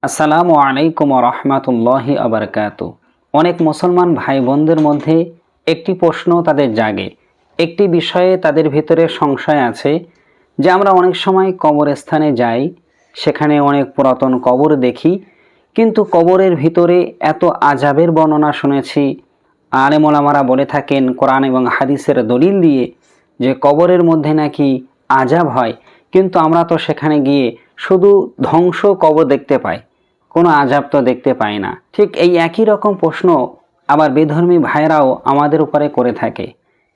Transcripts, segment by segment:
আসসালামু আলাইকুম রহমতুল্লাহি আবরকাতু। অনেক মুসলমান ভাই বোনদের মধ্যে একটি প্রশ্ন তাদের জাগে, একটি বিষয়ে তাদের ভিতরে সংশয় আছে যে আমরা অনেক সময় কবরস্থানে যাই, সেখানে অনেক পুরাতন কবর দেখি, কিন্তু কবরের ভিতরে এত আযাবের বর্ণনা শুনেছি। আলেম ওলামারা বলে থাকেন কোরআন এবং হাদিসের দলিল দিয়ে যে কবরের মধ্যে নাকি আযাব হয়, কিন্তু আমরা তো সেখানে গিয়ে শুধু ধ্বংস কবর দেখতে পাই, কোনো আযাব তো দেখতে পাই না। ঠিক এই একই রকম প্রশ্ন আবার বেধর্মী ভাইরাও আমাদের উপরে করে থাকে।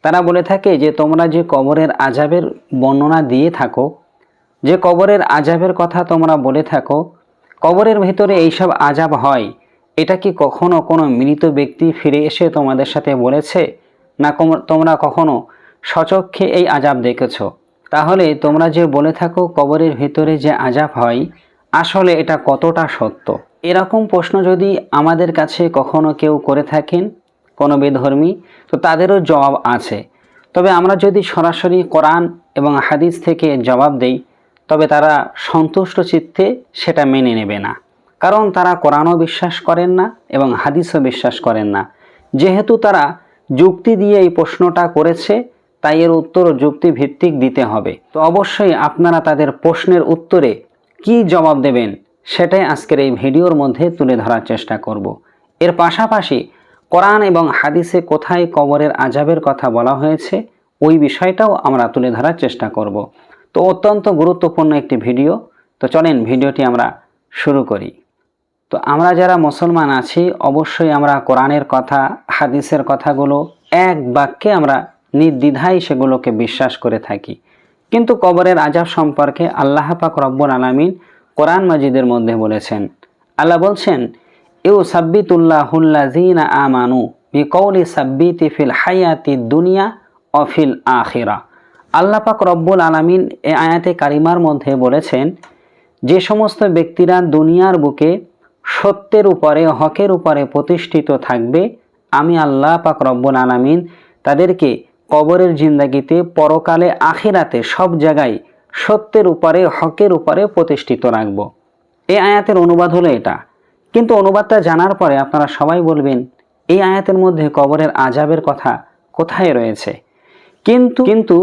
তারা বলে থাকে যে তোমরা যে কবরের আযাবের বর্ণনা দিয়ে থাকো, যে কবরের আযাবের কথা তোমরা বলে থাকো, কবরের ভিতরে এইসব আযাব হয়, এটা কি কখনো কোনো মৃত ব্যক্তি ফিরে এসে তোমাদের সাথে বলেছে, না তোমরা কখনো স্বচক্ষে এই আযাব দেখেছো? তাহলে তোমরা যে বলে থাকো কবরের ভিতরে যে আযাব হয়, আসলে এটা কতটা সত্য? এরকম প্রশ্ন যদি আমাদের কাছে কখনো কেউ করে থাকেন, কোনো বেধর্মী, তো তাদেরও জবাব আছে। তবে আমরা যদি সরাসরি কোরআন এবং হাদিস থেকে জবাব দেই, তবে তারা সন্তুষ্ট চিত্তে সেটা মেনে নেবে না, কারণ তারা কোরআনও বিশ্বাস করেন না এবং হাদিসও বিশ্বাস করেন না। যেহেতু তারা যুক্তি দিয়ে এই প্রশ্নটা করেছে, তাই এর উত্তর যুক্তিভিত্তিক দিতে হবে। তো অবশ্যই আপনারা তাদের প্রশ্নের উত্তরে কি জবাব দেবেন, সেটাই আজকের এই ভিডিওর মধ্যে তুলে ধরার চেষ্টা করব। এর পাশাপাশি কোরআন এবং হাদিসে কোথায় কবরের আযাবের কথা বলা হয়েছে, ওই বিষয়টাও আমরা তুলে ধরার চেষ্টা করব। তো অত্যন্ত গুরুত্বপূর্ণ একটি ভিডিও। তো চলেন ভিডিওটি আমরা শুরু করি। তো আমরা যারা মুসলমান আছি, অবশ্যই আমরা কোরআনের কথা, হাদিসের কথাগুলো এক বাক্যে আমরা নির্দ্বিধায় সেগুলোকে বিশ্বাস করে থাকি। কিন্তু কবরের আযাব সম্পর্কে আল্লাহ পাক রব্বুল আলামিন কোরআন মাজিদের মধ্যে বলেছেন। আল্লাহ বলছেন, ইউসাব্বিতুল্লাহুল্লাযীনা আমানু বিকৌলি সাব্বিতি ফিল হায়াতি দুনিয়া ও ফিল আখিরা। আল্লাহ পাক রব্বুল আলামিন এই আয়াতে কারিমার মধ্যে বলেছেন, যে সমস্ত ব্যক্তিরা দুনিয়ার বুকে সত্যের উপরে, হকের উপরে প্রতিষ্ঠিত থাকবে, আমি আল্লাহ পাক রব্বুল আলামিন তাদেরকে কবরের জিন্দাগিতে, পরকালে, আখিরাতে সব জায়গায় সত্যের উপরে, হকের উপরে প্রতিষ্ঠিত রাখব। এই আয়াতের অনুবাদ হলো এটা। কিন্তু অনুবাদটা জানার পরে আপনারা সবাই বলবেন, এই আয়াতের মধ্যে কবরের আযাবের কথা কোথায় রয়েছে? কিন্তু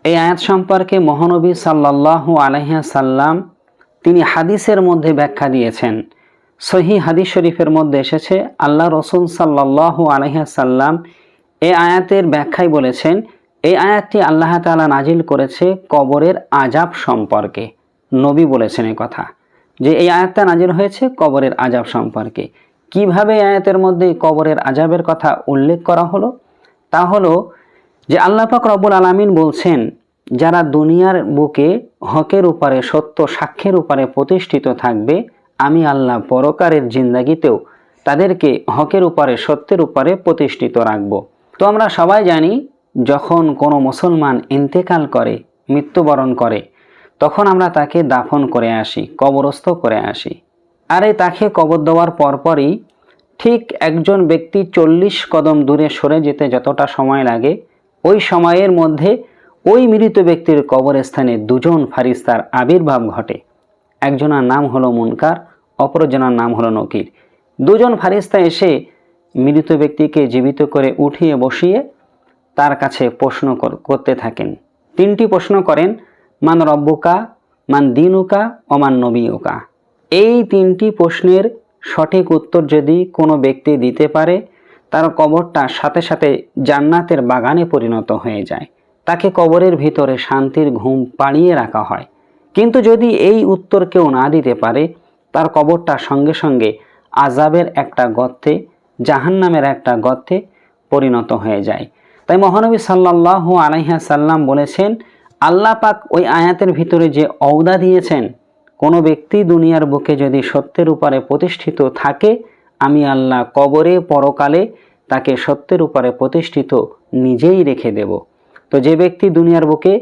এই আয়াত সম্পর্কে মহানবী সাল্লাল্লাহু আলাইহি সাল্লাম তিনি হাদিসের মধ্যে ব্যাখ্যা দিয়েছেন। সহিহ হাদিস শরীফের মধ্যে এসেছে, আল্লাহ রসুল সাল্লাল্লাহু আলাইহি সাল্লাম এই আয়াতের ব্যাখ্যায় বলেছেন, এই আয়াতটি আল্লাহ তাআলা নাজিল করেছে কবরের আযাব সম্পর্কে। নবী বলেছেন এই কথা, যে এই আয়াতটা নাজিল হয়েছে কবরের আযাব সম্পর্কে। কিভাবে আয়াতের মধ্যে কবরের আযাবের কথা উল্লেখ করা হলো? তা হলো যে আল্লাহ পাক রব্বুল আলামিন বলছেন, যারা দুনিয়ার বুকে হকের উপরে, সত্য সাক্ষ্যের উপরে প্রতিষ্ঠিত থাকবে, আমি আল্লাহ পরকালের জিন্দাগিতেও তাদেরকে হকের উপরে, সত্যের উপরে প্রতিষ্ঠিত রাখব। তো আমরা সবাই জানি, যখন কোনো মুসলমান ইন্তেকাল করে, মৃত্যুবরণ করে, তখন আমরা তাকে দাফন করে আসি, কবরস্থ করে আসি। আর এই তাকে কবর দেওয়ার পরপরই ঠিক একজন ব্যক্তি 40 কদম দূরে সরে যেতে যতটা সময় লাগে, ওই সময়ের মধ্যে ওই মৃত ব্যক্তির কবরস্থানে দুজন ফারিস্তার আবির্ভাব ঘটে। একজনের নাম হলো মুনকার, অপরজনের নাম হলো নকির। দুজন ফারিস্তা এসে মৃত ব্যক্তিকে জীবিত করে উঠিয়ে বসিয়ে তার কাছে প্রশ্ন করতে থাকেন। 3টি প্রশ্ন করেন, মান রব্বুকা, মান দিনুকা, অমান নবীউকা। এই 3টি প্রশ্নের সঠিক উত্তর যদি কোনো ব্যক্তি দিতে পারে, তার কবরটা সাথে সাথে জান্নাতের বাগানে পরিণত হয়ে যায়, তাকে কবরের ভিতরে শান্তির ঘুম পাড়িয়ে রাখা হয়। কিন্তু যদি এই উত্তর কেউ না দিতে পারে, তার কবরটা সঙ্গে সঙ্গে আযাবের একটা গর্তে, জাহান্নামের একটা গর্তে পরিণত হয়ে যায়। তাই মহানবী সাল্লাল্লাহু আলাইহি সাল্লাম বলেছেন, আল্লাহ পাক ওই আয়াতের ভিতরে যে ওয়াদা দিয়েছেন, কোনো ব্যক্তি দুনিয়ার বুকে যদি সত্যের উপরে প্রতিষ্ঠিত থাকে, আমি আল্লাহ কবরে, পরকালে তাকে সত্যের উপরে প্রতিষ্ঠিত নিজেই রেখে দেব। তো যে ব্যক্তি দুনিয়ার বুকে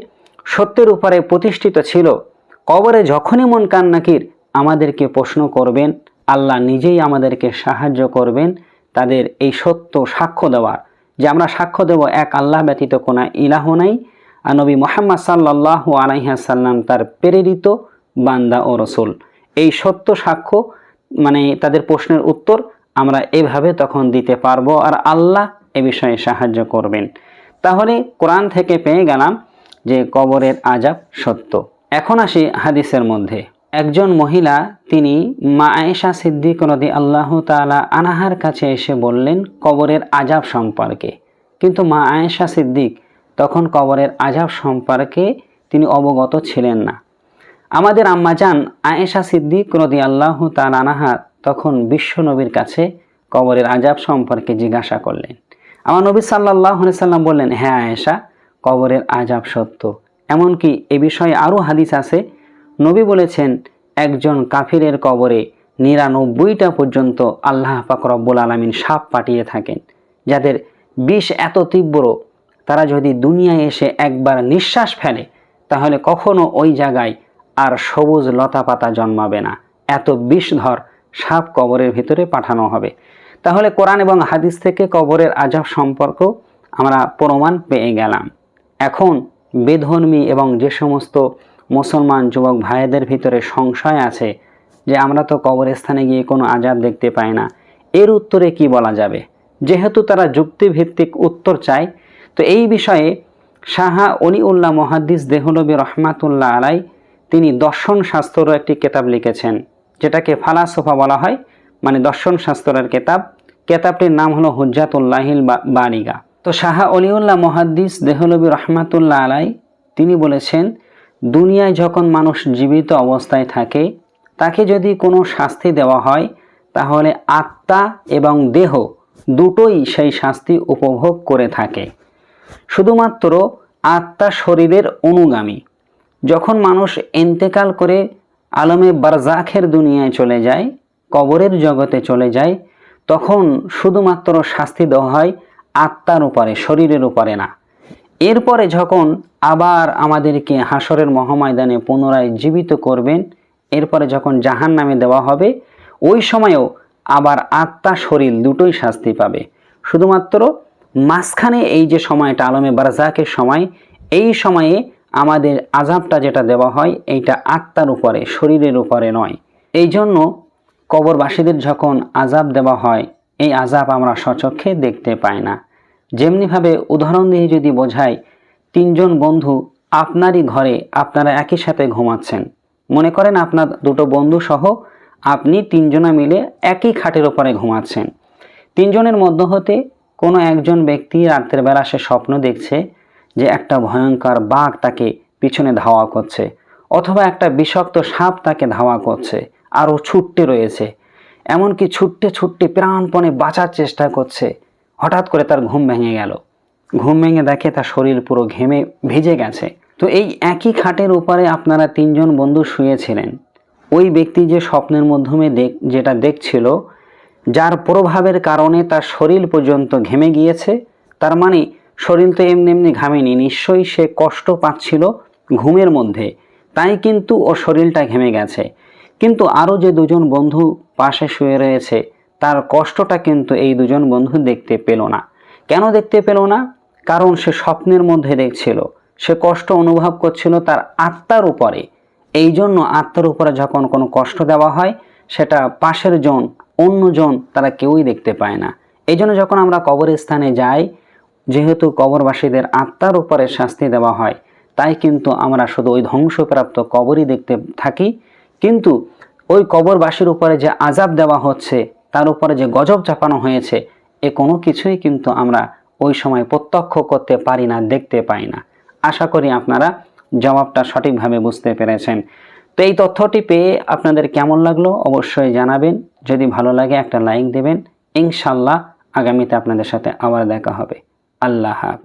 সত্যের উপরে প্রতিষ্ঠিত ছিল, কবরে যখনই মুনকার নাকির আমাদেরকে প্রশ্ন করবেন, আল্লাহ নিজেই আমাদেরকে সাহায্য করবেন তাদের এই সত্য সাক্ষ্য দেওয়ার, যে আমরা সাক্ষ্য দেব এক আল্লাহ ব্যতীত কোনো ইলাহ নাই, আর নবী মুহাম্মদ সাল্লাল্লাহু আলাইহি সাল্লাম তার প্রেরিত বান্দা ও রসুল। এই সত্য সাক্ষ্য মানে তাদের প্রশ্নের উত্তর আমরা এভাবে তখন দিতে পারবো, আর আল্লাহ এ বিষয়ে সাহায্য করবেন। তাহলে কোরআন থেকে পেয়ে গেলাম যে কবরের আযাব সত্য। এখন আসি হাদিসের মধ্যে। একজন মহিলা তিনি মা আয়েশা সিদ্দিক রাদিয়াল্লাহু তাআলা আনহার কাছে এসে বললেন কবরের আযাব সম্পর্কে, কিন্তু মা আয়েশা সিদ্দিক তখন কবরের আযাব সম্পর্কে তিনি অবগত ছিলেন না। আমাদের আম্মাজান আয়েশা সিদ্দিক রাদিয়াল্লাহু তাআলা আনহা তখন বিশ্ব নবীর কাছে কবরের আযাব সম্পর্কে জিজ্ঞাসা করলেন। আমার নবী সাল্লাল্লাহু আলাইহি সাল্লাম বললেন, হ্যাঁ আয়েশা, কবরের আযাব সত্য। এমনকি এ বিষয়ে আরও হাদিস আছে। নবী বলেছেন একজন কাফিরের কবরে 99টা পর্যন্ত আল্লাহ পাক রব্বুল আলামিন সাপ পাঠিয়ে থাকেন, যাদের বিষ এত তীব্র তারা যদি দুনিয়ায় এসে একবার নিঃশ্বাস ফেলে তাহলে কখনো ওই জায়গায় আর সবুজ লতা পাতা জন্মাবে না, এত বিষধর সাপ কবরের ভিতরে পাঠানো হবে। তাহলে কোরআন এবং হাদিস থেকে কবরের আযাব সম্পর্ক আমরা প্রমাণ পেয়ে গেলাম। এখন বেধর্মী এবং যে সমস্ত মুসলমান যুবক ভাইদের ভিতরে সংশয় আছে যে আমরা তো কবরস্থানে গিয়ে কোনো আযাব দেখতে পাই না, এর উত্তরে কি বলা যাবে? যেহেতু তারা যুক্তিভিত্তিক উত্তর চায়, তো এই বিষয়ে শাহ অলিউল্লাহ মুহাদ্দিস দেহলভী রহমাতুল্লাহ আলাই তিনি দর্শন শাস্ত্রের একটি কিতাব লিখেছেন, যেটাকে ফালাসফা বলা হয়, মানে দর্শন শাস্ত্রের কিতাব। কিতাবটির নাম হলো হুজ্জাতুল্লাহিল বালিগা। তো শাহ অলিউল্লাহ মুহাদ্দিস দেহলভী রহমাতুল্লাহ আলাই তিনি বলেছেন দুনিয়ায় যখন মানুষ জীবিত অবস্থায় থাকে তাকে যদি কোনো শাস্তি দেওয়া হয় তাহলে আত্মা এবং দেহ দুটোই সেই শাস্তি উপভোগ করে থাকে। শুধুমাত্র আত্মা শরীরের অনুগামী। যখন মানুষ ইন্তেকাল করে আলমে বারজাখের দুনিয়ায় চলে যায়, কবরের জগতে চলে যায়, তখন শুধুমাত্র শাস্তি দেওয়া হয় আত্মার উপরে, শরীরের উপরে না। এরপরে যখন আবার আমাদেরকে হাসরের মহাময়দানে পুনরায় জীবিত করবেন, এরপরে যখন জাহান্নামে দেওয়া হবে, ওই সময়েও আবার আত্মা শরীর দুটোই শাস্তি পাবে। শুধুমাত্র মাঝখানে এই যে সময়টা আলমে বারজাকের সময়, এই সময়ে আমাদের আযাবটা যেটা দেওয়া হয় এইটা আত্মার উপরে, শরীরের উপরে নয়। এই জন্য কবরবাসীদের যখন আযাব দেওয়া হয় এই আযাব আমরা স্বচক্ষে দেখতে পাই না। যেমনিভাবে উদাহরণ দিয়ে যদি বোঝাই, 3 জন বন্ধু আপনারই ঘরে আপনারা একই সাথে ঘুমাচ্ছেন। মনে করেন আপনার 2টো বন্ধু সহ আপনি 3 জনা মিলে একই খাটের ওপরে ঘুমাচ্ছেন। 3 জনের মধ্য হতে কোনো একজন ব্যক্তি রাতের বেলা সে স্বপ্ন দেখছে যে একটা ভয়ঙ্কর বাঘ তাকে পিছনে ধাওয়া করছে, অথবা একটা বিষাক্ত সাপ তাকে ধাওয়া করছে, আরও ছুটতে রয়েছে, এমনকি ছুটতে ছুটতে প্রাণপণে বাঁচার চেষ্টা করছে। হঠাৎ করে তার ঘুম ভেঙে গেল। ঘুম ভেঙে দেখে তার শরীর পুরো ঘেমে ভিজে গেছে। তো এই একই খাটের উপরে আপনারা 3 জন বন্ধু শুয়েছিলেন। ওই ব্যক্তি যে স্বপ্নের মাধ্যমে যেটা দেখছিল, যার প্রভাবের কারণে তার শরীর পর্যন্ত ঘেমে গিয়েছে, তার মানে শরীর তো এমনি এমনি ঘামেনি, নিশ্চয়ই সে কষ্ট পাচ্ছিল ঘুমের মধ্যে, তাই কিন্তু ওর শরীরটা ঘেমে গেছে। কিন্তু আরও যে 2 জন বন্ধু পাশে শুয়ে রয়েছে তার কষ্টটা কিন্তু এই 2 জন বন্ধু দেখতে পেল না। কেন দেখতে পেল না? কারণ সে স্বপ্নের মধ্যে দেখছিল, সে কষ্ট অনুভব করছিল তার আত্মার উপরে। এই জন্য আত্মার উপরে যখন কোনো কষ্ট দেওয়া হয় সেটা পাশের জন, অন্যজন তারা কেউই দেখতে পায় না। এই জন্য যখন আমরা কবরস্থানে যাই, যেহেতু কবরবাসীদের আত্মার উপরে শাস্তি দেওয়া হয়, তাই কিন্তু আমরা শুধু ওই ধ্বংসপ্রাপ্ত কবরই দেখতে থাকি। কিন্তু ওই কবরবাসীর উপরে যে আযাব দেওয়া হচ্ছে, তার উপরে যে গজব চাপানো হয়েছে, এ কোনো কিছুই কিন্তু আমরা ওই সময় প্রত্যক্ষ করতে পারি না, দেখতে পাই না। আশা করি আপনারা জবাবটা সঠিকভাবে বুঝতে পেরেছেন। তো এই তথ্যটি পেয়ে আপনাদের কেমন লাগলো অবশ্যই জানাবেন। যদি ভালো লাগে একটা লাইক দেবেন। ইনশাআল্লাহ আগামীতে আপনাদের সাথে আবার দেখা হবে। আল্লাহ হাফেজ।